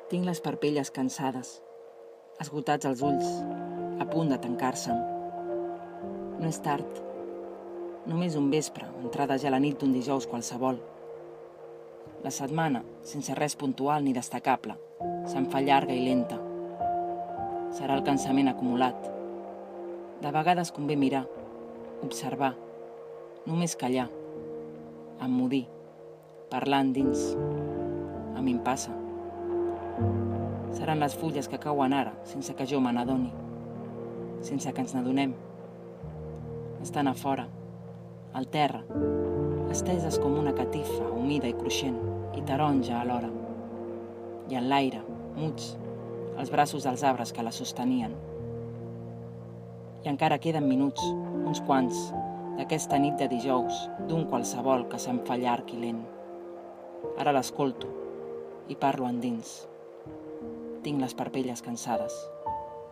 Tinc les parpelles cansades, esgotats els ulls, a punt de tancar-se'm. No és tard, només un vespre, entrada ja la nit d'un dijous qualsevol. La setmana, sense res puntual ni destacable, se'm fa llarga i lenta. Serà el cansament acumulat. De vegades convé mirar, observar, només callar, emmudir, parlar endins. A mi em passa. Seran les fulles que cauen ara, sense que jo me n'adoni, sense que ens n'adonem. Estan a fora, al terra, esteses com una catifa humida i cruixent i taronja alhora. I en l'aire, muts, els braços dels arbres que la sostenien. I encara queden minuts, uns quants, d'aquesta nit de dijous, d'un qualsevol que se'm fa llarg i lent. Ara l'escolto i parlo endins. Tinc les parpelles cansades,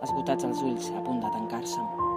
esgotats els ulls a punt de tancar-se'm.